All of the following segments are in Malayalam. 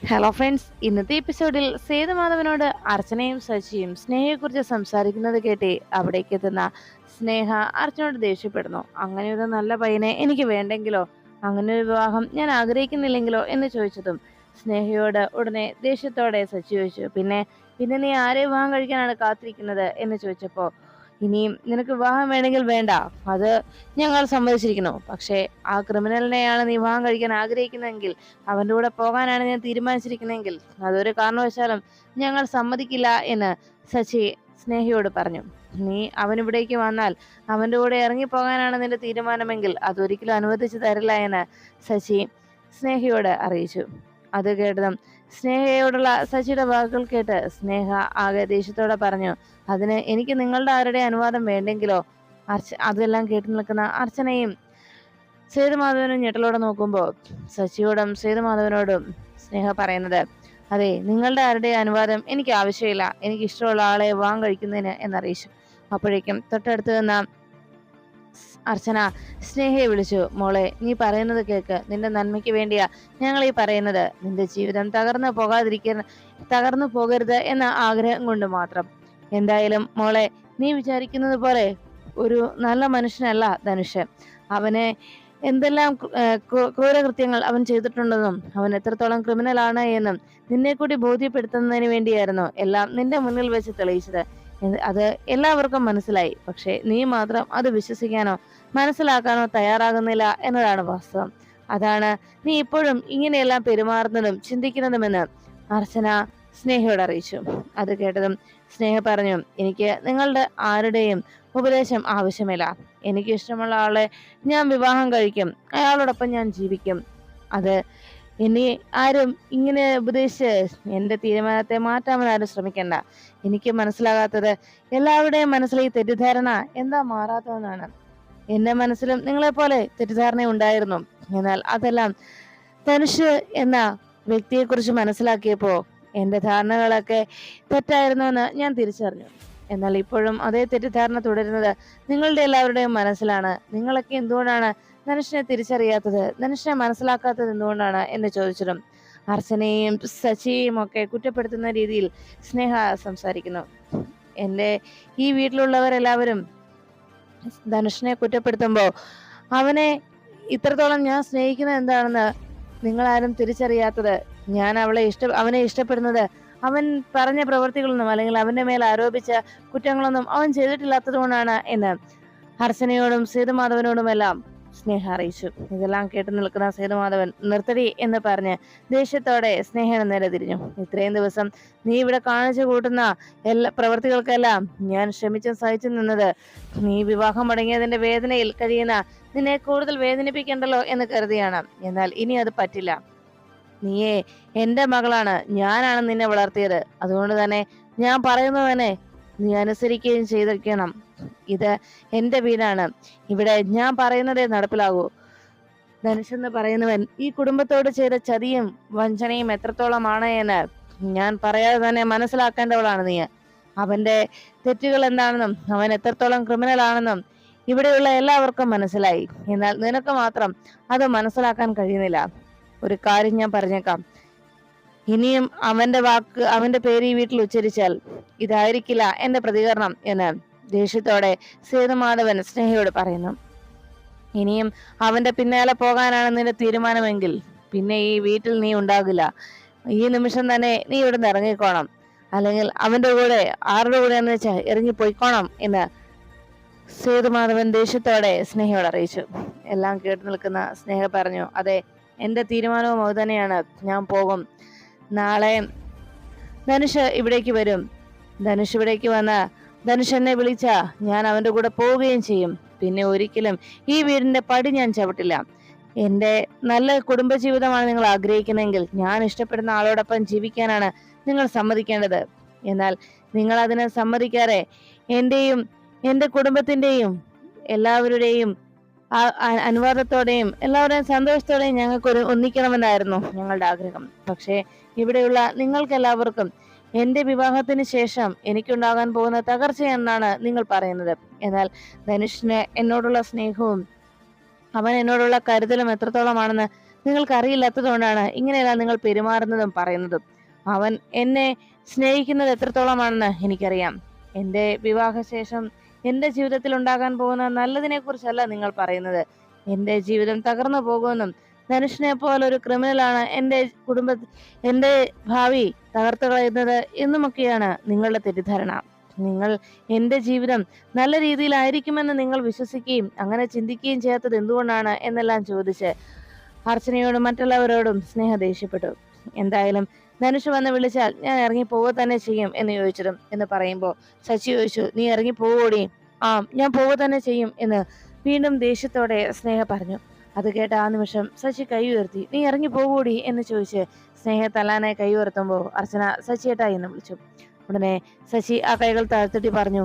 ഹലോ ഫ്രണ്ട്സ്, ഇന്നത്തെ എപ്പിസോഡിൽ സേതുമാധവനോട് അർച്ചനയും ശശിയും സ്നേഹയെക്കുറിച്ച് സംസാരിക്കുന്നത് കേട്ടേ അവിടേക്ക് എത്തുന്ന സ്നേഹ അർച്ചനയോട് ദേഷ്യപ്പെടുന്നു. അങ്ങനെ ഒരു നല്ല പയ്യനെ എനിക്ക് വേണ്ടെങ്കിലോ, അങ്ങനെ ഒരു വിവാഹം ഞാൻ ആഗ്രഹിക്കുന്നില്ലെങ്കിലോ എന്ന് ചോദിച്ചതും സ്നേഹയോട് ഉടനെ ദേഷ്യത്തോടെ ശശി ചോദിച്ചു, പിന്നെ പിന്നെ നീ ആരെ വിവാഹം കഴിക്കാനാണ് കാത്തിരിക്കുന്നത് എന്ന് ചോദിച്ചപ്പോ, ഇനിയും നിനക്ക് വിവാഹം വേണമെങ്കിൽ വേണ്ട, അത് ഞങ്ങൾ സമ്മതിച്ചിരിക്കുന്നു. പക്ഷേ ആ ക്രിമിനലിനെയാണ് നീ വിവാഹം കഴിക്കാൻ ആഗ്രഹിക്കുന്നതെങ്കിൽ, അവന്റെ കൂടെ പോകാനാണ് ഞാൻ തീരുമാനിച്ചിരിക്കുന്നതെങ്കിൽ, അതൊരു കാരണവശാലും ഞങ്ങൾ സമ്മതിക്കില്ല എന്ന് ശശി സ്നേഹയോട് പറഞ്ഞു. നീ അവനിവിടേക്ക് വന്നാൽ അവന്റെ കൂടെ ഇറങ്ങിപ്പോകാനാണ് നിന്റെ തീരുമാനമെങ്കിൽ അതൊരിക്കലും അനുവദിച്ചു തരില്ല എന്ന് ശശി സ്നേഹയോട് അറിയിച്ചു. അത് കേട്ടതും സ്നേഹയോടുള്ള ശശിയുടെ വാക്കുകൾ കേട്ട് സ്നേഹ ആകെ ദേഷ്യത്തോടെ പറഞ്ഞു, അതിന് എനിക്ക് നിങ്ങളുടെ ആരുടെ അനുവാദം വേണ്ടെങ്കിലോ? അതെല്ലാം കേട്ടു നിൽക്കുന്ന അർച്ചനയും സേതുമാധവനും ഞെട്ടലോടെ നോക്കുമ്പോൾ ശശിയോടും സേതുമാധവനോടും സ്നേഹ പറയുന്നത്, അതെ, നിങ്ങളുടെ ആരുടെ അനുവാദം എനിക്ക് ആവശ്യമില്ല, എനിക്ക് ഇഷ്ടമുള്ള ആളെ വിവാഹം കഴിക്കുന്നതിന് എന്നറിയിച്ചു. അപ്പോഴേക്കും തൊട്ടടുത്ത് നിന്ന അർച്ചന സ്നേഹയെ വിളിച്ചു, മോളെ, നീ പറയുന്നത് കേക്ക്, നിന്റെ നന്മയ്ക്ക് വേണ്ടിയാ ഞങ്ങൾ ഈ പറയുന്നത്. നിന്റെ ജീവിതം തകർന്നു പോകരുത് എന്ന ആഗ്രഹം കൊണ്ട് മാത്രം. എന്തായാലും മോളെ, നീ വിചാരിക്കുന്നത് പോലെ ഒരു നല്ല മനുഷ്യനല്ല ധനുഷ്. അവനെ എന്തെല്ലാം ക്രൂരകൃത്യങ്ങൾ അവൻ ചെയ്തിട്ടുണ്ടെന്നും അവൻ എത്രത്തോളം ക്രിമിനൽ ആണ് എന്നും നിന്നെ കൂടി ബോധ്യപ്പെടുത്തുന്നതിന് വേണ്ടിയായിരുന്നു എല്ലാം നിന്റെ മുന്നിൽ വെച്ച് തെളിയിച്ചത്. അത് എല്ലാവർക്കും മനസ്സിലായി. പക്ഷെ നീ മാത്രം അത് വിശ്വസിക്കാനോ മനസ്സിലാക്കാനോ തയ്യാറാകുന്നില്ല എന്നതാണ് വാസ്തവം. അതാണ് നീ ഇപ്പോഴും ഇങ്ങനെയെല്ലാം പെരുമാറുന്നതും ചിന്തിക്കുന്നതുമെന്ന് അർച്ചന സ്നേഹയോട് അറിയിച്ചു. അത് കേട്ടതും സ്നേഹ പറഞ്ഞു, എനിക്ക് നിങ്ങളുടെ ആരുടെയും ഉപദേശം ആവശ്യമില്ല. എനിക്ക് ഇഷ്ടമുള്ള ആളെ ഞാൻ വിവാഹം കഴിക്കും, അയാളോടൊപ്പം ഞാൻ ജീവിക്കും. അത് ഇനി ആരും ഇങ്ങനെ ഉപദേശിച്ച് എന്റെ തീരുമാനത്തെ മാറ്റാൻ ആരും ശ്രമിക്കണ്ട. എനിക്ക് മനസ്സിലാകാത്തത്, എല്ലാവരുടെയും മനസ്സിൽ ഈ തെറ്റിദ്ധാരണ എന്താ മാറാത്തതെന്നാണ്. എന്റെ മനസ്സിലും നിങ്ങളെപ്പോലെ തെറ്റിദ്ധാരണ ഉണ്ടായിരുന്നു. എന്നാൽ അതെല്ലാം ധനുഷ് എന്ന വ്യക്തിയെക്കുറിച്ച് മനസ്സിലാക്കിയപ്പോ എന്റെ ധാരണകളൊക്കെ തെറ്റായിരുന്നു എന്ന് ഞാൻ തിരിച്ചറിഞ്ഞു. എന്നാൽ ഇപ്പോഴും അതേ തെറ്റിദ്ധാരണ തുടരുന്നത് നിങ്ങളുടെ എല്ലാവരുടെയും മനസ്സിലാണ്. നിങ്ങളൊക്കെ എന്തുകൊണ്ടാണ് ധനുഷിനെ തിരിച്ചറിയാത്തത്, ധനുഷിനെ മനസ്സിലാക്കാത്തത് എന്തുകൊണ്ടാണ് എന്ന് ചോദിച്ചിട്ടും അർച്ചനയും ശശിയെയും ഒക്കെ കുറ്റപ്പെടുത്തുന്ന രീതിയിൽ സ്നേഹ സംസാരിക്കുന്നു. എന്റെ ഈ വീട്ടിലുള്ളവരെല്ലാവരും ധനുഷിനെ കുറ്റപ്പെടുത്തുമ്പോ അവനെ ഇത്രത്തോളം ഞാൻ സ്നേഹിക്കുന്നത് എന്താണെന്ന് നിങ്ങളാരും തിരിച്ചറിയാത്തത്, ഞാൻ അവനെ ഇഷ്ടപ്പെടുന്നത് അവൻ പറഞ്ഞ പ്രവൃത്തികളൊന്നും അല്ലെങ്കിൽ അവന്റെ മേൽ ആരോപിച്ച കുറ്റങ്ങളൊന്നും അവൻ ചെയ്തിട്ടില്ലാത്തത് കൊണ്ടാണ് എന്ന് അർച്ചനയോടും സേതുമാധവനോടുമെല്ലാം സ്നേഹ അറിയിച്ചു. ഇതെല്ലാം കേട്ടു നിൽക്കുന്ന സേതുമാധവൻ നിർത്തടി എന്ന് പറഞ്ഞ് ദേഷ്യത്തോടെ സ്നേഹയുടെ നേരെ തിരിഞ്ഞു. ഇത്രയും ദിവസം നീ ഇവിടെ കാണിച്ചു കൂട്ടുന്ന എല്ലാ പ്രവൃത്തികൾക്കെല്ലാം ഞാൻ ക്ഷമിച്ചും സഹിച്ചു നിന്നത് നീ വിവാഹം മുടങ്ങിയതിന്റെ വേദനയിൽ കഴിയുന്ന നിന്നെ കൂടുതൽ വേദനിപ്പിക്കണ്ടല്ലോ എന്ന് കരുതിയാണ്. എന്നാൽ ഇനി അത് പറ്റില്ല. നീയേ എന്റെ മകളാണ്, ഞാനാണ് നിന്നെ വളർത്തിയത്. അതുകൊണ്ട് തന്നെ ഞാൻ പറയുന്നത് തന്നെ നീ അനുസരിക്കുകയും ചെയ്തിരിക്കണം. ഇത് എന്റെ വീടാണ്, ഇവിടെ ഞാൻ പറയുന്നതേ നടപ്പിലാകൂ. ധനുഷ് എന്ന് പറയുന്നവൻ ഈ കുടുംബത്തോട് ചെയ്ത ചതിയും വഞ്ചനയും എത്രത്തോളമാണ് എന്ന് ഞാൻ പറയാതെ തന്നെ മനസ്സിലാക്കേണ്ടവളാണ് നീ. അവന്റെ തെറ്റുകൾ എന്താണെന്നും അവൻ എത്രത്തോളം ക്രിമിനൽ ആണെന്നും ഇവിടെയുള്ള എല്ലാവർക്കും മനസ്സിലായി. എന്നാൽ നിനക്ക് മാത്രം അത് മനസ്സിലാക്കാൻ കഴിയുന്നില്ല. ഒരു കാര്യം ഞാൻ പറഞ്ഞേക്കാം, ഇനിയും അവന്റെ പേര് ഈ വീട്ടിൽ ഉച്ചരിച്ചാൽ ഇതായിരിക്കില്ല എന്റെ പ്രതികരണം എന്ന് ദേഷ്യത്തോടെ സേതുമാധവൻ സ്നേഹയോട് പറയുന്നു. ഇനിയും അവന്റെ പിന്നാലെ പോകാനാണ് നിന്റെ തീരുമാനമെങ്കിൽ പിന്നെ ഈ വീട്ടിൽ നീ ഉണ്ടാകില്ല. ഈ നിമിഷം തന്നെ നീ ഇവിടുന്ന് ഇറങ്ങിക്കോണം, അല്ലെങ്കിൽ അവന്റെ കൂടെ ആരുടെ കൂടെ എന്ന് വെച്ചാൽ ഇറങ്ങിപ്പോയിക്കോണം എന്ന് സേതുമാധവൻ ദേഷ്യത്തോടെ സ്നേഹയോട് അറിയിച്ചു. എല്ലാം കേട്ടു നിൽക്കുന്ന സ്നേഹ പറഞ്ഞു, അതെ, എന്റെ തീരുമാനവും അത് തന്നെയാണ്. ഞാൻ പോകും. നാളെ ധനുഷ് ഇവിടേക്ക് വരും. ധനുഷ് ഇവിടേക്ക് വന്ന് ധനുഷ് എന്നെ വിളിച്ച ഞാൻ അവന്റെ കൂടെ പോവുകയും ചെയ്യും. പിന്നെ ഒരിക്കലും ഈ വീടിന്റെ പടി ഞാൻ ചവിട്ടില്ല. എന്റെ നല്ല കുടുംബജീവിതമാണ് നിങ്ങൾ ആഗ്രഹിക്കുന്നതെങ്കിൽ ഞാൻ ഇഷ്ടപ്പെടുന്ന ആളോടൊപ്പം ജീവിക്കാനാണ് നിങ്ങൾ സമ്മതിക്കേണ്ടത്. എന്നാൽ നിങ്ങൾ അതിനെ സമ്മതിക്കാതെ എന്റെയും എന്റെ കുടുംബത്തിന്റെയും എല്ലാവരുടെയും അനുവാദത്തോടെയും എല്ലാവരുടെയും സന്തോഷത്തോടെയും ഞങ്ങൾക്ക് ഒന്നിക്കണമെന്നായിരുന്നു ഞങ്ങളുടെ ആഗ്രഹം. പക്ഷേ ഇവിടെയുള്ള നിങ്ങൾക്ക് എല്ലാവർക്കും എന്റെ വിവാഹത്തിന് ശേഷം എനിക്കുണ്ടാകാൻ പോകുന്ന തകർച്ചയെന്നാണ് നിങ്ങൾ പറയുന്നത്. എന്നാൽ ധനുഷിന് എന്നോടുള്ള സ്നേഹവും അവൻ എന്നോടുള്ള കരുതലും എത്രത്തോളമാണെന്ന് നിങ്ങൾക്ക് അറിയില്ലാത്തതുകൊണ്ടാണ് ഇങ്ങനെയെല്ലാം നിങ്ങൾ പെരുമാറുന്നതും പറയുന്നതും. അവൻ എന്നെ സ്നേഹിക്കുന്നത് എത്രത്തോളമാണെന്ന് എനിക്കറിയാം. എന്റെ വിവാഹശേഷം എന്റെ ജീവിതത്തിൽ ഉണ്ടാകാൻ പോകുന്ന നല്ലതിനെ കുറിച്ചല്ല നിങ്ങൾ പറയുന്നത്. എന്റെ ജീവിതം തകർന്നു പോകുമെന്നും ധനുഷിനെ പോലെ ഒരു ക്രിമിനലാണ് എന്റെ ഭാവി തകർത്തു കളയുന്നത് എന്നുമൊക്കെയാണ് നിങ്ങളുടെ തെറ്റിദ്ധാരണ. നിങ്ങൾ എന്റെ ജീവിതം നല്ല രീതിയിലായിരിക്കുമെന്ന് നിങ്ങൾ വിശ്വസിക്കുകയും അങ്ങനെ ചിന്തിക്കുകയും ചെയ്യാത്തത് എന്തുകൊണ്ടാണ് എന്നെല്ലാം ചോദിച്ച് അർച്ചനയോടും മറ്റുള്ളവരോടും സ്നേഹ ദേഷ്യപ്പെട്ടു. എന്തായാലും ധനുഷ് വന്ന് വിളിച്ചാൽ ഞാൻ ഇറങ്ങി പോവുക തന്നെ ചെയ്യും എന്ന് ചോദിച്ചതും എന്ന് പറയുമ്പോൾ ശശി ചോദിച്ചു, നീ ഇറങ്ങി പോവോടി? ആ, ഞാൻ പോവുക തന്നെ ചെയ്യും എന്ന് വീണ്ടും ദേഷ്യത്തോടെ സ്നേഹ പറഞ്ഞു. അത് കേട്ട ആ നിമിഷം ശശി കൈ ഉയർത്തി. നീ ഇറങ്ങി പോവോടി എന്ന് ചോദിച്ച് സ്നേഹ തല്ലാനായി കൈ ഉയർത്തുമ്പോൾ അർച്ചന ശശിയേട്ടാ എന്ന് വിളിച്ചു. ഉടനെ ശശി ആ കൈകൾ താഴ്ത്തിട്ടി പറഞ്ഞു,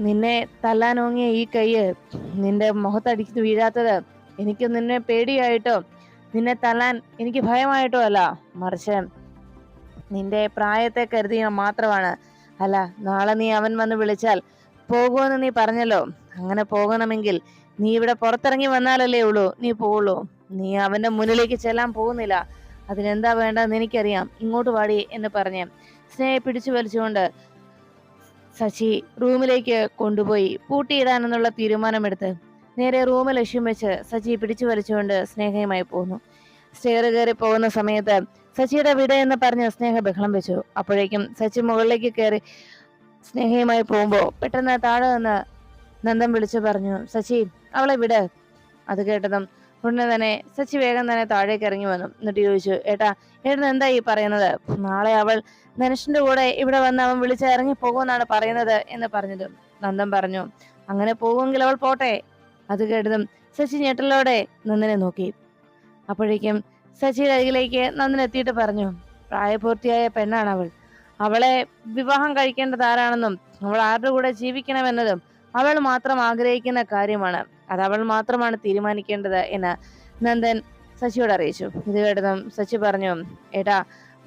നിന്നെ തല്ലാനോങ്ങിയ ഈ കൈ നിന്റെ മുഖത്തടിച്ചു വീഴാത്തത് എനിക്ക് നിന്നെ പേടിയായിട്ടോ നിന്നെ തല്ലാൻ എനിക്ക് ഭയമായിട്ടോ അല്ല, മറിച്ച് നിന്റെ പ്രായത്തെ കരുതിയ മാത്രമാണ്. അല്ല, നാളെ നീ അവൻ വന്ന് വിളിച്ചാൽ പോകുമെന്ന് നീ പറഞ്ഞല്ലോ. അങ്ങനെ പോകണമെങ്കിൽ നീ ഇവിടെ പുറത്തിറങ്ങി വന്നാലല്ലേ ഉള്ളൂ നീ പോവുള്ളൂ. നീ അവന്റെ മുന്നിലേക്ക് ചെല്ലാൻ പോകുന്നില്ല. അതിനെന്താ വേണ്ടതെന്ന് എനിക്കറിയാം. ഇങ്ങോട്ട് വാടി എന്ന് പറഞ്ഞ് സ്നേഹയെ പിടിച്ചു വലിച്ചുകൊണ്ട് ശശി റൂമിലേക്ക് കൊണ്ടുപോയി പൂട്ടിയിടാനെന്നുള്ള തീരുമാനമെടുത്ത് നേരെ റൂമിൽ ലക്ഷ്യം വെച്ച് സച്ചി പിടിച്ചു വലിച്ചുകൊണ്ട് സ്നേഹയുമായി പോന്നു. സ്റ്റെയർ കയറി പോകുന്ന സമയത്ത് സച്ചിയുടെ വിട എന്ന് പറഞ്ഞ് സ്നേഹ ബഹളം വെച്ചു. അപ്പോഴേക്കും സച്ചി മുകളിലേക്ക് കയറി സ്നേഹയുമായി പോകുമ്പോ പെട്ടെന്ന് താഴെ നിന്ന് നന്ദൻ വിളിച്ചു പറഞ്ഞു, സച്ചി അവളെ വിട്. അത് കേട്ടതും ഉടനെ തന്നെ സച്ചി വേഗം തന്നെ താഴേക്ക് ഇറങ്ങി വന്നു. എന്നിട്ട് ചോദിച്ചു, ഏട്ടൻ എന്താ ഈ പറയുന്നത്? നാളെ അവൾ ധനുഷിന്റെ കൂടെ ഇവിടെ വന്ന് അവൻ വിളിച്ച് ഇറങ്ങി പോകുമെന്നാണ് പറയുന്നത് എന്ന് പറഞ്ഞതും നന്ദൻ പറഞ്ഞു, അങ്ങനെ പോകുമെങ്കിൽ അവൾ പോട്ടെ. അത് കേട്ടതും ശശി ഞെട്ടലോടെ നന്ദനെ നോക്കി. അപ്പോഴേക്കും ശശിയുടെ അരികിലേക്ക് നന്ദൻ എത്തിയിട്ട് പറഞ്ഞു, പ്രായപൂർത്തിയായ പെണ്ണാണ് അവൾ. അവളെ വിവാഹം കഴിക്കേണ്ടത് ആരാണെന്നും അവൾ ആരുടെ കൂടെ ജീവിക്കണമെന്നതും അവൾ മാത്രം ആഗ്രഹിക്കുന്ന കാര്യമാണ്. അത് അവൾ മാത്രമാണ് തീരുമാനിക്കേണ്ടത് എന്ന് നന്ദൻ ശശിയോട് അറിയിച്ചു. ഇത് കേട്ടതും ശശി പറഞ്ഞു,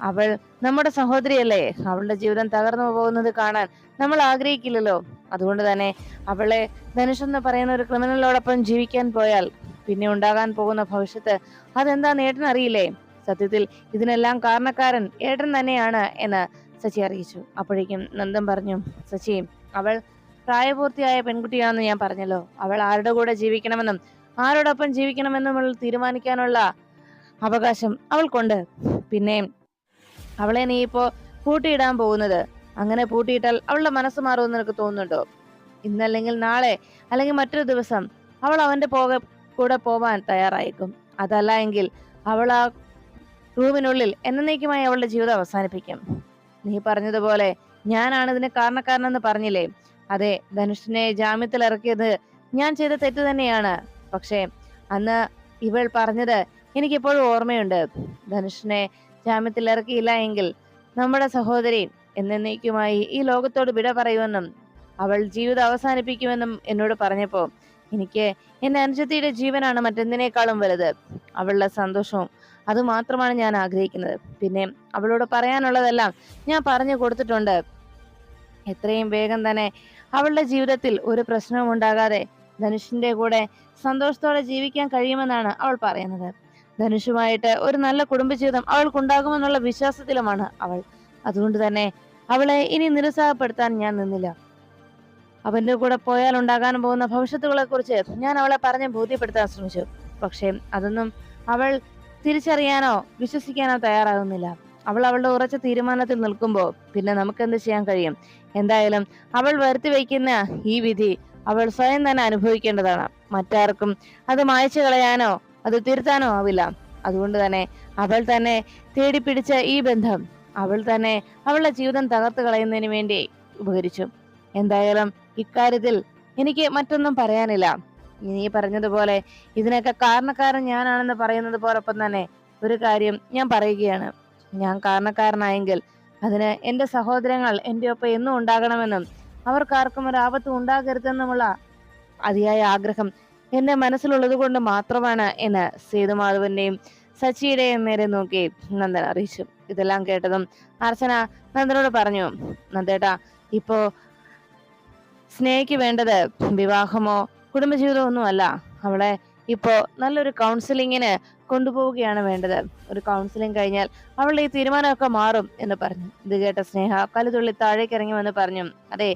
അവൾ നമ്മുടെ സഹോദരിയല്ലേ. അവളുടെ ജീവിതം തകർന്നു പോകുന്നത് കാണാൻ നമ്മൾ ആഗ്രഹിക്കില്ലല്ലോ. അതുകൊണ്ട് തന്നെ അവളെ ധനുഷ് എന്ന് പറയുന്ന ഒരു ക്രിമിനലോടൊപ്പം ജീവിക്കാൻ പോയാൽ പിന്നെ ഉണ്ടാകാൻ പോകുന്ന ഭവിഷ്യത്ത് അതെന്താന്ന് ഏട്ടൻ അറിയില്ലേ? സത്യത്തിൽ ഇതിനെല്ലാം കാരണക്കാരൻ ഏട്ടൻ തന്നെയാണ് എന്ന് ശശി അറിയിച്ചു. അപ്പോഴേക്കും നന്ദൻ പറഞ്ഞു, ശശി അവൾ പ്രായപൂർത്തിയായ പെൺകുട്ടിയാണെന്ന് ഞാൻ പറഞ്ഞല്ലോ. അവൾ ആരുടെ കൂടെ ജീവിക്കണമെന്നും ആരോടൊപ്പം ജീവിക്കണമെന്നും തീരുമാനിക്കാനുള്ള അവകാശം അവൾക്കുണ്ട്. പിന്നെ അവളെ നീ ഇപ്പോ പൂട്ടിയിടാൻ പോകുന്നത്, അങ്ങനെ പൂട്ടിയിട്ടാൽ അവളുടെ മനസ്സ് മാറുമെന്ന് നിനക്ക് തോന്നുന്നുണ്ടോ? ഇന്നല്ലെങ്കിൽ നാളെ അല്ലെങ്കിൽ മറ്റൊരു ദിവസം അവൾ അവന്റെ കൂടെ പോവാൻ തയ്യാറായേക്കും. അതല്ല എങ്കിൽ അവൾ ആ റൂമിനുള്ളിൽ എന്നേക്കുമായി അവളുടെ ജീവിതം അവസാനിപ്പിക്കും. നീ പറഞ്ഞതുപോലെ ഞാനാണ് ഇതിന് കാരണക്കാരനെന്ന് പറഞ്ഞില്ലേ? അതെ, ധനുഷിനെ ജാമ്യത്തിൽ ഇറക്കിയത് ഞാൻ ചെയ്ത തെറ്റ് തന്നെയാണ്. പക്ഷേ അന്ന് ഇവൾ പറഞ്ഞത് എനിക്കിപ്പോഴും ഓർമ്മയുണ്ട്. ധനുഷിനെ ജാമ്യത്തിൽ ഇറക്കിയില്ല എങ്കിൽ നമ്മുടെ സഹോദരി എന്നേക്കുമായി ഈ ലോകത്തോട് വിട പറയുമെന്നും അവൾ ജീവിതം അവസാനിപ്പിക്കുമെന്നും എന്നോട് പറഞ്ഞപ്പോ എനിക്ക് എന്റെ അനുജത്തിയുടെ ജീവനാണ് മറ്റെന്തിനേക്കാളും വലുത്. അവളുടെ സന്തോഷവും അത് മാത്രമാണ് ഞാൻ ആഗ്രഹിക്കുന്നത്. പിന്നെ അവളോട് പറയാനുള്ളതെല്ലാം ഞാൻ പറഞ്ഞു കൊടുത്തിട്ടുണ്ട്. എത്രയും വേഗം തന്നെ അവളുടെ ജീവിതത്തിൽ ഒരു പ്രശ്നവും ഉണ്ടാകാതെ ധനുഷിന്റെ കൂടെ സന്തോഷത്തോടെ ജീവിക്കാൻ കഴിയുമെന്നാണ് അവൾ പറയുന്നത്. ധനുഷുമായിട്ട് ഒരു നല്ല കുടുംബജീവിതം അവൾക്കുണ്ടാകുമെന്നുള്ള വിശ്വാസത്തിലുമാണ് അവൾ. അതുകൊണ്ട് തന്നെ അവളെ ഇനി നിരുത്സാഹപ്പെടുത്താൻ ഞാൻ നിന്നില്ല. അവന്റെ കൂടെ പോയാൽ ഉണ്ടാകാൻ പോകുന്ന ഭവിഷ്യത്തുകളെ കുറിച്ച് ഞാൻ അവളെ പറഞ്ഞ് ബോധ്യപ്പെടുത്താൻ ശ്രമിച്ചു. പക്ഷേ അതൊന്നും അവൾ തിരിച്ചറിയാനോ വിശ്വസിക്കാനോ തയ്യാറാകുന്നില്ല. അവൾ അവളുടെ ഉറച്ച തീരുമാനത്തിൽ നിൽക്കുമ്പോൾ പിന്നെ നമുക്ക് എന്ത് ചെയ്യാൻ കഴിയും? എന്തായാലും അവൾ വരുത്തി വയ്ക്കുന്ന ഈ വിധി അവൾ സ്വയം തന്നെ അനുഭവിക്കേണ്ടതാണ്. മറ്റാർക്കും അത് മായ്ച്ചു കളയാനോ അത് തിരുത്താനോ ആവില്ല. അതുകൊണ്ട് തന്നെ അവൾ തന്നെ തേടി പിടിച്ച ഈ ബന്ധം അവൾ തന്നെ അവളുടെ ജീവിതം തകർത്ത് കളയുന്നതിന് വേണ്ടി ഉപകരിച്ചു. എന്തായാലും ഇക്കാര്യത്തിൽ എനിക്ക് മറ്റൊന്നും പറയാനില്ല. നീ പറഞ്ഞതുപോലെ ഇതിനൊക്കെ കാരണക്കാരൻ ഞാനാണെന്ന് പറയുന്നത് പോലൊപ്പം തന്നെ ഒരു കാര്യം ഞാൻ പറയുകയാണ്. ഞാൻ കാരണക്കാരനായെങ്കിൽ അതിന് എന്റെ സഹോദരങ്ങൾ എന്റെ ഒപ്പം എന്നും ഉണ്ടാകണമെന്നും അവർക്കാർക്കും ഒരു ആപത്ത് ഉണ്ടാകരുതെന്നുമുള്ള അതിയായ ആഗ്രഹം എന്റെ മനസ്സിലുള്ളത് കൊണ്ട് മാത്രമാണ് എന്ന് സേതുമാധവന്റെയും സച്ചിയുടെയും നേരെ നോക്കി നന്ദൻ അറിയിച്ചു. ഇതെല്ലാം കേട്ടതും അർച്ചന നന്ദനോട് പറഞ്ഞു, നന്ദേട്ടാ, ഇപ്പോ സ്നേഹയ്ക്ക് വേണ്ടത് വിവാഹമോ കുടുംബജീവിതമോ ഒന്നും അല്ല. അവളെ ഇപ്പോ നല്ലൊരു കൗൺസിലിങ്ങിന് കൊണ്ടുപോവുകയാണ് വേണ്ടത്. ഒരു കൗൺസിലിംഗ് കഴിഞ്ഞാൽ അവളുടെ ഈ തീരുമാനമൊക്കെ മാറും എന്ന് പറഞ്ഞു. ഇത് കേട്ട സ്നേഹ കലുതുള്ളി താഴേക്ക് ഇറങ്ങി വന്ന് പറഞ്ഞു, അതെ,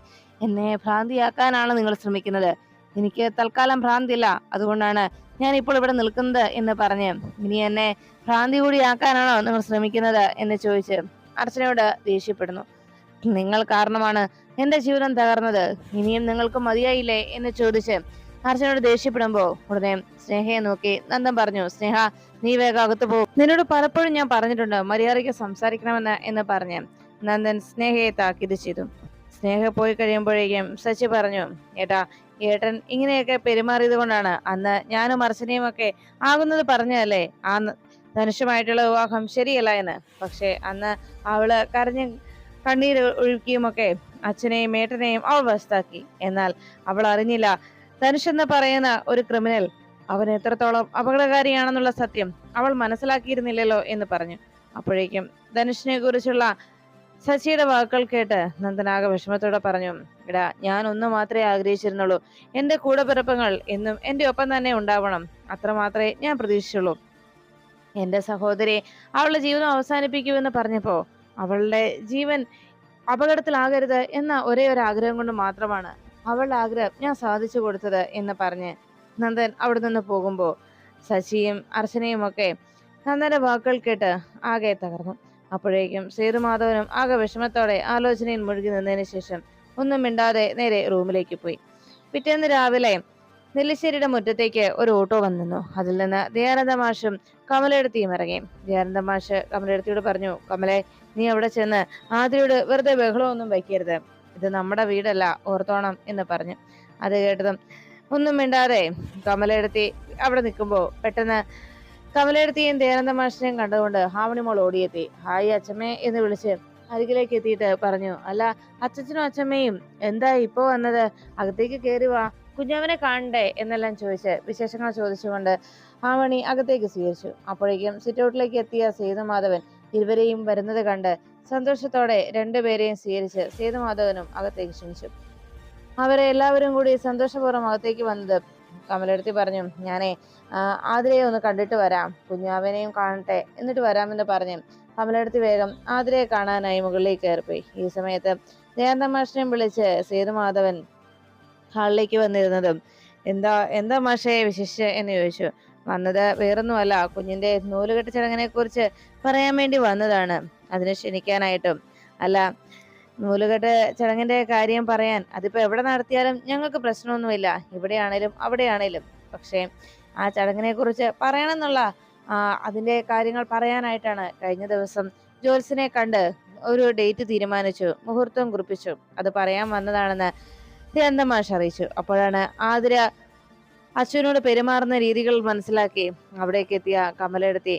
എന്നെ ഭ്രാന്തിയാക്കാനാണ് നിങ്ങൾ ശ്രമിക്കുന്നത്. എനിക്ക് തൽക്കാലം ഭ്രാന്തില്ല, അതുകൊണ്ടാണ് ഞാൻ ഇപ്പോൾ ഇവിടെ നിൽക്കുന്നത് എന്ന് പറഞ്ഞ്, ഇനി എന്നെ ഭ്രാന്തി കൂടിയാക്കാനാണോ നിങ്ങൾ ശ്രമിക്കുന്നത് എന്ന് ചോദിച്ച് അർച്ചനയോട് ദേഷ്യപ്പെടുന്നു. നിങ്ങൾ കാരണമാണ് എന്റെ ജീവിതം തകർന്നത്, ഇനിയും നിങ്ങൾക്ക് മതിയായില്ലേ എന്ന് ചോദിച്ച് അർച്ചനയോട് ദേഷ്യപ്പെടുമ്പോ ഉടനെ സ്നേഹയെ നോക്കി നന്ദൻ പറഞ്ഞു, സ്നേഹ, നീ വേഗം അകത്ത് പോകും, നിന്നോട് പലപ്പോഴും ഞാൻ പറഞ്ഞിട്ടുണ്ട് മര്യാദയ്ക്ക് സംസാരിക്കണമെന്ന് എന്ന് പറഞ്ഞ് നന്ദൻ സ്നേഹയെ താക്കീത് ചെയ്തു. സ്നേഹ പോയി കഴിയുമ്പോഴേക്കും ശശി പറഞ്ഞു, ഏട്ടാ, ഏട്ടൻ ഇങ്ങനെയൊക്കെ പെരുമാറിയത് കൊണ്ടാണ് അന്ന് ഞാനും അർച്ചനയും ഒക്കെ ആകുന്നത് പറഞ്ഞതല്ലേ ആ ധനുഷുമായിട്ടുള്ള വിവാഹം ശരിയല്ല എന്ന്. പക്ഷെ അന്ന് അവള് കരഞ്ഞ് കണ്ണീര് ഒഴുക്കിയുമൊക്കെ അച്ഛനെയും ഏട്ടനെയും അവൾ വശത്താക്കി. എന്നാൽ അവൾ അറിഞ്ഞില്ല ധനുഷ് എന്ന് പറയുന്ന ഒരു ക്രിമിനൽ അവൻ എത്രത്തോളം അപകടകാരിയാണെന്നുള്ള സത്യം അവൾ മനസ്സിലാക്കിയിരുന്നില്ലല്ലോ എന്ന് പറഞ്ഞു. അപ്പോഴേക്കും ധനുഷിനെ കുറിച്ചുള്ള ശശിയുടെ വാക്കുകൾ കേട്ട് നന്ദനാകെ വിഷമത്തോടെ പറഞ്ഞു, എടാ, ഞാൻ ഒന്ന് മാത്രമേ ആഗ്രഹിച്ചിരുന്നുള്ളൂ, എന്റെ കൂടപ്പിറപ്പുകൾ എന്നും എന്റെ ഒപ്പം തന്നെ ഉണ്ടാവണം, അത്ര മാത്രമേ ഞാൻ പ്രതീക്ഷിച്ചുള്ളൂ. എന്റെ സഹോദരി അവളുടെ ജീവിതം അവസാനിപ്പിക്കുമെന്ന് പറഞ്ഞപ്പോ അവളുടെ ജീവൻ അപകടത്തിലാകരുത് എന്ന ഒരേ ഒരു ആഗ്രഹം കൊണ്ട് മാത്രമാണ് അവളുടെ ആഗ്രഹം ഞാൻ സാധിച്ചു കൊടുത്തത് എന്ന് പറഞ്ഞ് നന്ദൻ അവിടെ നിന്ന് പോകുമ്പോ ശശിയും അർച്ചനയും ഒക്കെ നന്ദന്റെ വാക്കുകൾ കേട്ട് ആകെ തകർന്നു. അപ്പോഴേക്കും സേതുമാധവനും ആകെ വിഷമത്തോടെ ആലോചനയിൽ മുഴുകി നിന്നതിന് ശേഷം ഒന്നും മിണ്ടാതെ നേരെ റൂമിലേക്ക് പോയി. പിറ്റേന്ന് രാവിലെ നെല്ലിശ്ശേരിയുടെ മുറ്റത്തേക്ക് ഒരു ഓട്ടോ വന്നു. അതിൽ നിന്ന് ദയാനന്ദ മാഷും കമലെടുത്തിയും ഇറങ്ങി. ദയാനന്ദ മാഷ് കമലെടുത്തിയോട് പറഞ്ഞു, കമലെ, നീ അവിടെ ചെന്ന് ആദ്യയോട് വെറുതെ ബഹളമൊന്നും വയ്ക്കരുത്, ഇത് നമ്മുടെ വീടല്ല, ഓർത്തോണം എന്ന് പറഞ്ഞു. അത് കേട്ടതും ഒന്നും മിണ്ടാതെ കമലെടുത്തി അവിടെ നിൽക്കുമ്പോ പെട്ടെന്ന് കമലെടുത്തിയും ദയാനന്ദ മാഷിനെയും കണ്ടുകൊണ്ട് ഹാവണിമോൾ ഓടിയെത്തി. ഹായ് അച്ഛമ്മേ എന്ന് വിളിച്ച് അരികിലേക്ക് എത്തിയിട്ട് പറഞ്ഞു, അല്ല, അച്ഛനും അച്ഛമ്മയും എന്താ ഇപ്പോ വന്നത്? അകത്തേക്ക് കയറി വാ, കുഞ്ഞവനെ കാണണ്ടേ എന്നെല്ലാം ചോദിച്ച് വിശേഷങ്ങൾ ചോദിച്ചുകൊണ്ട് ആവണി അകത്തേക്ക് സ്വീകരിച്ചു. അപ്പോഴേക്കും സിറ്റൗട്ടിലേക്ക് എത്തിയ സേതുമാധവൻ ഇരുവരെയും വരുന്നത് കണ്ട് സന്തോഷത്തോടെ രണ്ടുപേരെയും സ്വീകരിച്ച് സേതുമാധവനും അകത്തേക്ക് ക്ഷണിച്ചു. അവരെ എല്ലാവരും കൂടി സന്തോഷപൂർവ്വം അകത്തേക്ക് വന്നത് കമലെടുത്തി പറഞ്ഞു, ഞാനേ ആതിരയെ ഒന്ന് കണ്ടിട്ട് വരാം, കുഞ്ഞാവനെയും കാണട്ടെ, എന്നിട്ട് വരാമെന്ന് പറഞ്ഞു കമലെടുത്തി വേഗം ആതിരയെ കാണാനായി മുകളിലേക്ക് കയറിപ്പോയി. ഈ സമയത്ത് ദയാനന്ദ മാഷിനെയും വിളിച്ച് സേതുമാധവൻ ഹാളിലേക്ക് വന്നിരുന്നതും എന്താ മാഷേ വിശേഷിച്ച് എന്ന് ചോദിച്ചു. വന്നത് വേറൊന്നുമല്ല, കുഞ്ഞിന്റെ നൂലുകെട്ട് ചടങ്ങിനെ കുറിച്ച് പറയാൻ വേണ്ടി വന്നതാണ്, അതിനെ ക്ഷണിക്കാനായിട്ടും. അല്ല, നൂലുകെട്ട് ചടങ്ങിന്റെ കാര്യം പറയാൻ അതിപ്പോ എവിടെ നടത്തിയാലും ഞങ്ങൾക്ക് പ്രശ്നമൊന്നുമില്ല, ഇവിടെയാണേലും അവിടെയാണേലും. പക്ഷേ ആ ചടങ്ങിനെ കുറിച്ച് പറയണമെന്നുള്ള അതിന്റെ കാര്യങ്ങൾ പറയാനായിട്ടാണ് കഴിഞ്ഞ ദിവസം ജോത്സ്യനെ കണ്ട് ഒരു ഡേറ്റ് തീരുമാനിച്ചു, മുഹൂർത്തം കുറിപ്പിച്ചു, അത് പറയാൻ വന്നതാണെന്ന് ദയാനന്ദമാഷ് അറിയിച്ചു. അപ്പോഴാണ് ആതിര അച്ഛനോട് പെരുമാറുന്ന രീതികൾ മനസ്സിലാക്കി അവിടേക്ക് എത്തിയ കമലെടുത്തി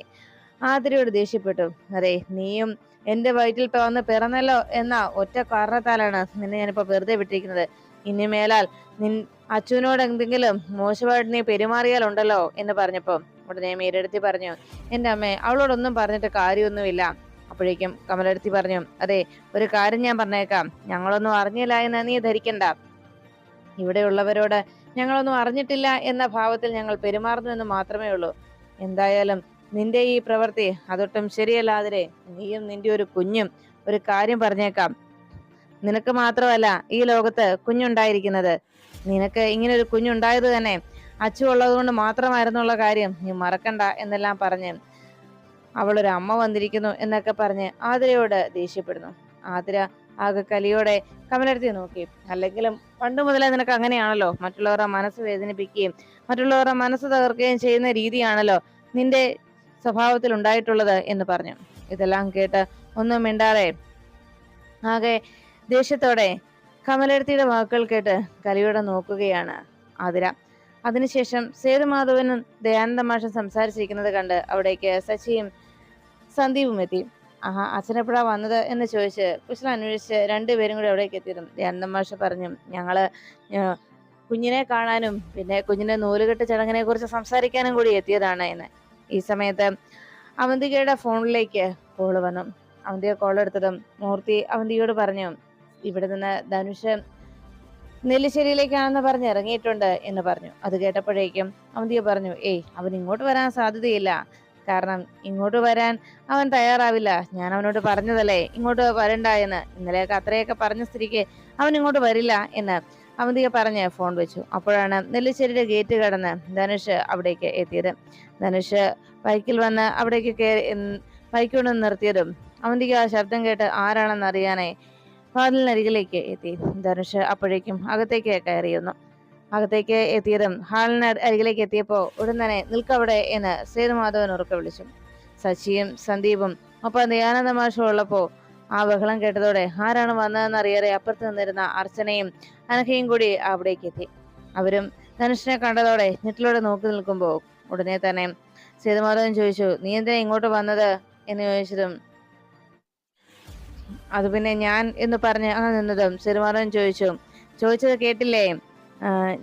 ആതിരയോട് ദേഷ്യപ്പെട്ടു. അതെ, നീയും എന്റെ വയറ്റിൽ വന്ന് പിറന്നല്ലോ എന്ന ഒറ്റ കാരണത്താലാണ് നിന്നെ ഞാനിപ്പോ വെറുതെ വിട്ടിരിക്കുന്നത്. ഇനി മേലാൽ അച്ഛനോട് എന്തെങ്കിലും മോശമായിട്ട് നീ പെരുമാറിയാലുണ്ടല്ലോ എന്ന് പറഞ്ഞപ്പോ ഉടനെ മീരെടുത്തി പറഞ്ഞു, എന്റെ അമ്മേ, അവളോടൊന്നും പറഞ്ഞിട്ട് കാര്യമൊന്നുമില്ല. അപ്പോഴേക്കും കമലെടുത്തി പറഞ്ഞു, അതെ, ഒരു കാര്യം ഞാൻ പറഞ്ഞേക്കാം, ഞങ്ങളൊന്നും അറിഞ്ഞില്ല എന്ന് നീ ധരിക്കണ്ട. ഇവിടെയുള്ളവരോട് ഞങ്ങളൊന്നും അറിഞ്ഞിട്ടില്ല എന്ന ഭാവത്തിൽ ഞങ്ങൾ പെരുമാറുന്നു എന്ന് മാത്രമേ ഉള്ളൂ. എന്തായാലും നിന്റെ ഈ പ്രവൃത്തി അതൊട്ടും ശരിയല്ലാതിരെ, നീയും നിന്റെ ഒരു കുഞ്ഞും ഒരു കാര്യം പറഞ്ഞേക്കാം, നിനക്ക് മാത്രമല്ല ഈ ലോകത്ത് കുഞ്ഞുണ്ടായിരിക്കുന്നത്, നിനക്ക് ഇങ്ങനെ ഒരു കുഞ്ഞുണ്ടായത് തന്നെ അച്ചു ഉള്ളത് കൊണ്ട് മാത്രമായിരുന്നുള്ള കാര്യം നീ മറക്കണ്ട എന്നെല്ലാം പറഞ്ഞ് അവളൊരു അമ്മ വന്നിരിക്കുന്നു എന്നൊക്കെ പറഞ്ഞ് ആതിരയോട് ദേഷ്യപ്പെടുന്നു. ആതിര ആകെ കലിയോടെ കമലെടുത്തി നോക്കി. അല്ലെങ്കിലും പണ്ട് മുതലേ നിനക്ക് അങ്ങനെയാണല്ലോ, മറ്റുള്ളവരുടെ മനസ്സ് വേദനിപ്പിക്കുകയും മറ്റുള്ളവരുടെ മനസ്സ് തകർക്കുകയും ചെയ്യുന്ന രീതിയാണല്ലോ നിന്റെ സ്വഭാവത്തിൽ ഉണ്ടായിട്ടുള്ളത് എന്ന് പറഞ്ഞു. ഇതെല്ലാം കേട്ട് ഒന്നും മിണ്ടാതെ ആകെ ദേഷ്യത്തോടെ കമലെടുത്തിയുടെ വാക്കുകൾ കേട്ട് കലിയോടെ നോക്കുകയാണ് ആതിര. അതിനുശേഷം സേതുമാധവനും ദയാനന്ദ മാഷും സംസാരിച്ചിരിക്കുന്നത് കണ്ട് അവിടേക്ക് ശശിയും സന്ദീപും എത്തി. അച്ഛനെപ്പോഴാ വന്നത് എന്ന് ചോദിച്ച് കുശലം അന്വേഷിച്ച് രണ്ടുപേരും കൂടി അവിടേക്ക് എത്തിയതും ദയാനന്ദ മാഷ് പറഞ്ഞു, ഞങ്ങള് കുഞ്ഞിനെ കാണാനും പിന്നെ കുഞ്ഞിന്റെ നൂലുകെട്ട് ചടങ്ങിനെ കുറിച്ച് സംസാരിക്കാനും കൂടി എത്തിയതാണ് എന്ന്. ഈ സമയത്ത് അവന്തികയുടെ ഫോണിലേക്ക് കോള് വന്നു. അവന്തിക കോൾ എടുത്തതും മൂർത്തി അവന്തികയോട് പറഞ്ഞു, ഇവിടെ നിന്ന് ധനുഷ് നെല്ലിശ്ശേരിയിലേക്കാണെന്ന് പറഞ്ഞ് ഇറങ്ങിയിട്ടുണ്ട് എന്ന് പറഞ്ഞു. അത് കേട്ടപ്പോഴേക്കും അവന്തിക പറഞ്ഞു, ഏയ് അവൻ ഇങ്ങോട്ട് വരാൻ സാധ്യതയില്ല. കാരണം ഇങ്ങോട്ട് വരാൻ അവൻ തയ്യാറാവില്ല. ഞാൻ അവനോട് പറഞ്ഞതല്ലേ ഇങ്ങോട്ട് വരണ്ട എന്ന്. ഇന്നലെയൊക്കെ അത്രയൊക്കെ പറഞ്ഞ സ്ഥിതിക്ക് അവൻ ഇങ്ങോട്ട് വരില്ല എന്ന് അവന്തിക പറഞ്ഞ് ഫോൺ വെച്ചു. അപ്പോഴാണ് നെല്ലിശ്ശേരിയുടെ ഗേറ്റ് കടന്ന് ധനുഷ് അവിടേക്ക് എത്തിയത്. ധനുഷ് ബൈക്കിൽ വന്ന് അവിടേക്ക് ബൈക്ക് കൊണ്ട് നിർത്തിയതും അവന്തിക ആ ശബ്ദം കേട്ട് ആരാണെന്ന് അറിയാനായി വാതിലിനരികിലേക്ക് എത്തി. ധനുഷ് അപ്പോഴേക്കും അകത്തേക്ക് കയറിയിരുന്നു. അകത്തേക്ക് എത്തിയതും ഹാളിന് അരികിലേക്ക് എത്തിയപ്പോ ഉടൻ തന്നെ നിൽക്കവിടെ എന്ന് സേതുമാധവൻ ഉറക്കെ വിളിച്ചു. സച്ചിയും സന്ദീപും ഒപ്പം ദയാനന്ദ മാഷും ഉള്ളപ്പോ ആ ബഹളം കേട്ടതോടെ ആരാണ് വന്നതെന്ന് അറിയാതെ അപ്പുറത്ത് നിന്നിരുന്ന അർച്ചനയും അനഘയും കൂടി അവിടേക്ക് എത്തി. അവരും ധനുഷിനെ കണ്ടതോടെ ഞെട്ടിലൂടെ നോക്കി നിൽക്കുമ്പോ ഉടനെ തന്നെ സേതുമാധവൻ ചോദിച്ചു, നീ എന്തിനാ ഇങ്ങോട്ട് വന്നത് എന്ന് ചോദിച്ചതും അത് പിന്നെ ഞാൻ എന്ന് പറഞ്ഞ് അങ്ങനെ നിന്നതും സേതുമാധവൻ ചോദിച്ചത് കേട്ടില്ലേ?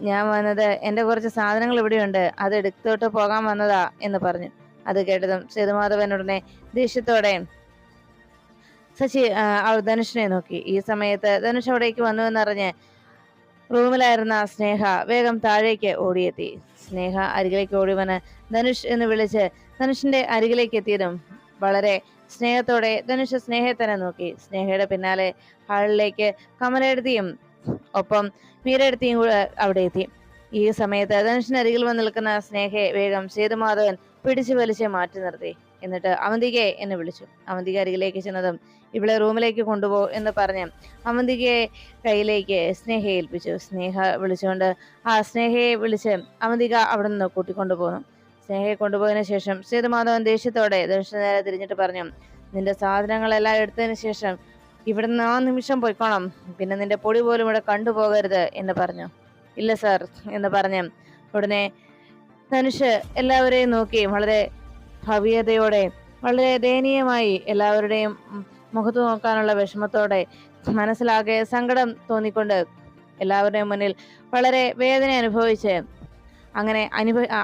ഞാൻ വന്നത് എന്റെ കുറച്ച് സാധനങ്ങൾ ഇവിടെയുണ്ട്, അത് എടുത്തോട്ട് പോകാൻ വന്നതാ എന്ന് പറഞ്ഞു. അത് കേട്ടതും സേതുമാധവൻ ഉടനെ ദേഷ്യത്തോടെ ശശി ധനുഷിനെ നോക്കി. ഈ സമയത്ത് ധനുഷ് അവിടേക്ക് വന്നുവെന്നറിഞ്ഞ് റൂമിലായിരുന്ന സ്നേഹ വേഗം താഴേക്ക് ഓടിയെത്തി. സ്നേഹ അരികിലേക്ക് ഓടി വന്ന് ധനുഷ് എന്ന് വിളിച്ച് ധനുഷിന്റെ അരികിലേക്ക് എത്തിയതും വളരെ സ്നേഹത്തോടെ ധനുഷ് സ്നേഹയെ തന്നെ നോക്കി. സ്നേഹയുടെ പിന്നാലെ ഹാളിലേക്ക് കമലെടുത്തിയും ഒപ്പം മീരയെടുത്തിയും കൂടെ അവിടെ എത്തി. ഈ സമയത്ത് ധനുഷിന് അരികിൽ വന്ന് നിൽക്കുന്ന സ്നേഹയെ വേഗം സേതുമാധവൻ പിടിച്ചു വലിച്ച് മാറ്റി നിർത്തി. എന്നിട്ട് അവന്തികയെ എന്ന് വിളിച്ചു. അവന്തിക അരികിലേക്ക് ചെന്നതും ഇവളെ റൂമിലേക്ക് കൊണ്ടുപോ എന്ന് പറഞ്ഞ് അവന്തികയെ കയ്യിലേക്ക് സ്നേഹയെ ഏൽപ്പിച്ചു. സ്നേഹ വിളിച്ചുകൊണ്ട് സ്നേഹയെ വിളിച്ച് അവന്തിക അവിടെ നിന്ന് കൂട്ടിക്കൊണ്ടുപോകുന്നു. സ്നേഹയെ കൊണ്ടുപോയതിനു ശേഷം സേതുമാധവൻ ദേഷ്യത്തോടെ ധനുഷിന് നേരെ തിരിഞ്ഞിട്ട് പറഞ്ഞു, നിന്റെ സാധനങ്ങളെല്ലാം എടുത്തതിന് ശേഷം ഇവിടുന്ന് ആ നിമിഷം പോയിക്കോണം. പിന്നെ നിന്റെ പൊടി പോലും ഇവിടെ കണ്ടുപോകരുത് എന്ന് പറഞ്ഞു. ഇല്ല സാർ എന്ന് പറഞ്ഞ് ഉടനെ ധനുഷ് എല്ലാവരെയും നോക്കി വളരെ ഭവ്യതയോടെ വളരെ ദയനീയമായി എല്ലാവരുടെയും മുഖത്ത് നോക്കാനുള്ള വിഷമത്തോടെ മനസ്സിലാകെ സങ്കടം തോന്നിക്കൊണ്ട് എല്ലാവരുടെയും മുന്നിൽ വളരെ വേദന അനുഭവിച്ച് അങ്ങനെ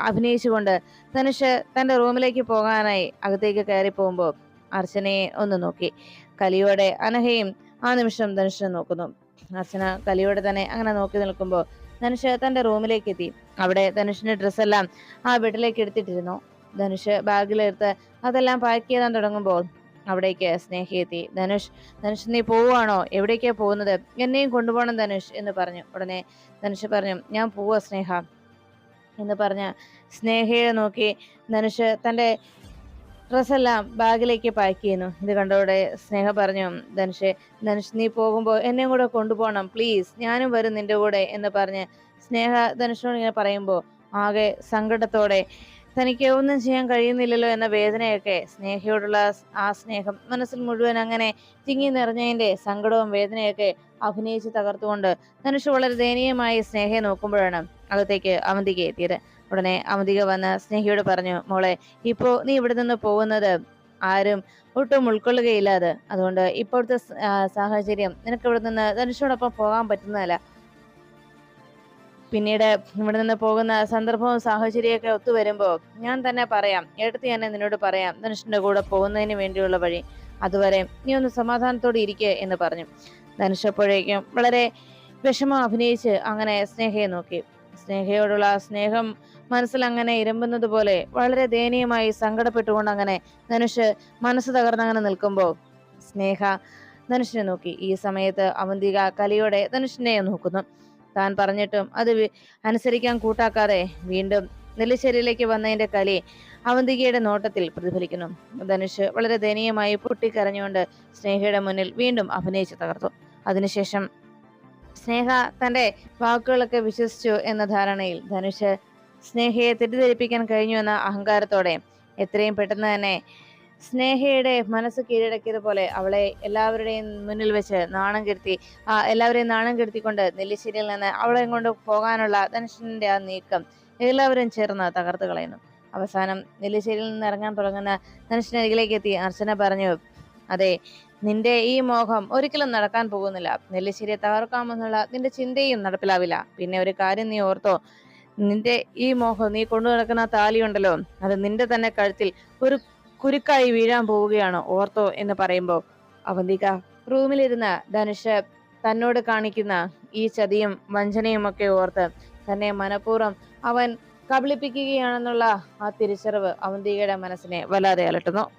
അഭിനയിച്ചുകൊണ്ട് ധനുഷ് തന്റെ റൂമിലേക്ക് പോകാനായി അകത്തേക്ക് കയറി പോകുമ്പോൾ അർച്ചനയെ ഒന്ന് നോക്കി. കലിയോടെ അനഘയും ആ നിമിഷം ധനുഷിനെ നോക്കുന്നു. അർച്ചന കലിയോടെ തന്നെ അങ്ങനെ നോക്കി നിൽക്കുമ്പോൾ ധനുഷ് തന്റെ റൂമിലേക്ക് എത്തി. അവിടെ ധനുഷിന്റെ ഡ്രസ്സെല്ലാം ആ ബെഡിലേക്ക് എടുത്തിട്ടിരുന്നു. ധനുഷ് ബാഗിലെടുത്ത് അതെല്ലാം പാക്ക് ചെയ്യാൻ തുടങ്ങുമ്പോൾ അവിടേക്ക് സ്നേഹ എത്തി. ധനുഷ് നീ പോവുകയാണോ? എവിടേക്കാ പോകുന്നത്? എന്നെയും കൊണ്ടുപോകണം ധനുഷ് എന്ന് പറഞ്ഞു. ഉടനെ ധനുഷ് പറഞ്ഞു, ഞാൻ പോവാ സ്നേഹ എന്ന് പറഞ്ഞ സ്നേഹയെ നോക്കി ധനുഷ് തന്റെ ഡ്രസ്സെല്ലാം ബാഗിലേക്ക് പാക്ക് ചെയ്യുന്നു. ഇത് കണ്ടോടെ സ്നേഹ പറഞ്ഞു, ധനുഷ് നീ പോകുമ്പോൾ എന്നെയും കൂടെ കൊണ്ടുപോകണം പ്ലീസ്, ഞാനും വരും നിന്റെ കൂടെ എന്ന് പറഞ്ഞ് സ്നേഹ ധനുഷിനോട് ഇങ്ങനെ പറയുമ്പോൾ ആകെ സങ്കടത്തോടെ തനിക്ക് ഒന്നും ചെയ്യാൻ കഴിയുന്നില്ലല്ലോ എന്ന വേദനയൊക്കെ സ്നേഹയോടുള്ള ആ സ്നേഹം മനസ്സിൽ മുഴുവൻ അങ്ങനെ തിങ്ങി നിറഞ്ഞതിന്റെ സങ്കടവും വേദനയൊക്കെ അഭിനയിച്ച് തകർത്തുകൊണ്ട് ധനുഷ് വളരെ ദയനീയമായി സ്നേഹയെ നോക്കുമ്പോഴാണ് അകത്തേക്ക് അവന്തിക എത്തിയത്. ഉടനെ അവന്തിക വന്ന് സ്നേഹയോട് പറഞ്ഞു, മോളെ ഇപ്പോ നീ ഇവിടെ നിന്ന് പോകുന്നത് ആരും ഒട്ടും ഉൾക്കൊള്ളുകയില്ല. അതുകൊണ്ട് ഇപ്പോഴത്തെ സാഹചര്യം നിനക്ക് ഇവിടെ നിന്ന് ധനുഷോടൊപ്പം പോകാൻ പറ്റുന്നതല്ല. പിന്നീട് ഇവിടെ നിന്ന് പോകുന്ന സന്ദർഭവും സാഹചര്യമൊക്കെ ഒത്തുവരുമ്പോ ഞാൻ തന്നെ പറയാം, ഏട്ടത്തി തന്നെ നിന്നോട് പറയാം ധനുഷിന്റെ കൂടെ പോകുന്നതിന് വേണ്ടിയുള്ള വഴി. അതുവരെ നീ ഒന്ന് സമാധാനത്തോടെ ഇരിക്കുക എന്ന് പറഞ്ഞു. ധനുഷ് അപ്പോഴേക്കും വളരെ വിഷമം അഭിനയിച്ച് അങ്ങനെ സ്നേഹയെ നോക്കി. സ്നേഹയോടുള്ള സ്നേഹം മനസ്സിൽ അങ്ങനെ ഇരമ്പുന്നത് പോലെ വളരെ ദയനീയമായി സങ്കടപ്പെട്ടുകൊണ്ട് അങ്ങനെ ധനുഷ് മനസ്സ് തകർന്നങ്ങനെ നിൽക്കുമ്പോ സ്നേഹ ധനുഷിനെ നോക്കി. ഈ സമയത്ത് അവന്തിക കലിയോടെ ധനുഷിനെ നോക്കുന്നു. താൻ പറഞ്ഞിട്ടും അത് അനുസരിക്കാൻ കൂട്ടാക്കാതെ വീണ്ടും നെല്ലിശ്ശേരിയിലേക്ക് വന്നതിന്റെ കലി അവന്തികയുടെ നോട്ടത്തിൽ പ്രതിഫലിക്കുന്നു. ധനുഷ് വളരെ ദയനീയമായി പൊട്ടിക്കരഞ്ഞുകൊണ്ട് സ്നേഹയുടെ മുന്നിൽ വീണ്ടും അഭിനയിച്ച് തകർത്തു. അതിനുശേഷം സ്നേഹ തന്റെ വാക്കുകളൊക്കെ വിശ്വസിച്ചു എന്ന ധാരണയിൽ ധനുഷ് സ്നേഹയെ തെറ്റിദ്ധരിപ്പിക്കാൻ കഴിഞ്ഞു എന്ന അഹങ്കാരത്തോടെ എത്രയും പെട്ടെന്ന് തന്നെ സ്നേഹയുടെ മനസ്സ് കീഴടക്കിയതുപോലെ അവളെ എല്ലാവരുടെയും മുന്നിൽ വെച്ച് എല്ലാവരെയും നാണം കെടുത്തിക്കൊണ്ട് നെല്ലിശ്ശേരിയിൽ നിന്ന് അവളെ കൊണ്ട് പോകാനുള്ള ധനുഷിന്റെ ആ നീക്കം എല്ലാവരും ചേർന്ന് തകർത്ത് കളയുന്നു. അവസാനം നെല്ലിശ്ശേരിയിൽ നിന്ന് ഇറങ്ങാൻ തുടങ്ങുന്ന ധനുഷിനരികിലേക്ക് എത്തി അർച്ചന പറഞ്ഞു, അതെ, നിന്റെ ഈ മോഹം ഒരിക്കലും നടക്കാൻ പോകുന്നില്ല. നെല്ലിശ്ശേരിയെ തകർക്കാമെന്നുള്ള നിന്റെ ചിന്തയും നടപ്പിലാവില്ല. പിന്നെ ഒരു കാര്യം നീ ഓർത്തോ, നിന്റെ ഈ മോഹം നീ കൊണ്ടു നടക്കുന്ന താലിയുണ്ടല്ലോ, അത് നിന്റെ തന്നെ കഴുത്തിൽ ഒരു കുരുക്കായി വീഴാൻ പോവുകയാണ്, ഓർത്തോ എന്ന് പറയുമ്പോ അവന്തിക റൂമിലിരുന്ന് ധനുഷ് തന്നോട് കാണിക്കുന്ന ഈ ചതിയും വഞ്ചനയും ഒക്കെ ഓർത്ത് തന്നെ മനഃപൂർവ്വം അവൻ കബളിപ്പിക്കുകയാണെന്നുള്ള ആ തിരിച്ചറിവ് അവന്തികയുടെ മനസ്സിനെ വല്ലാതെ അലട്ടുന്നു.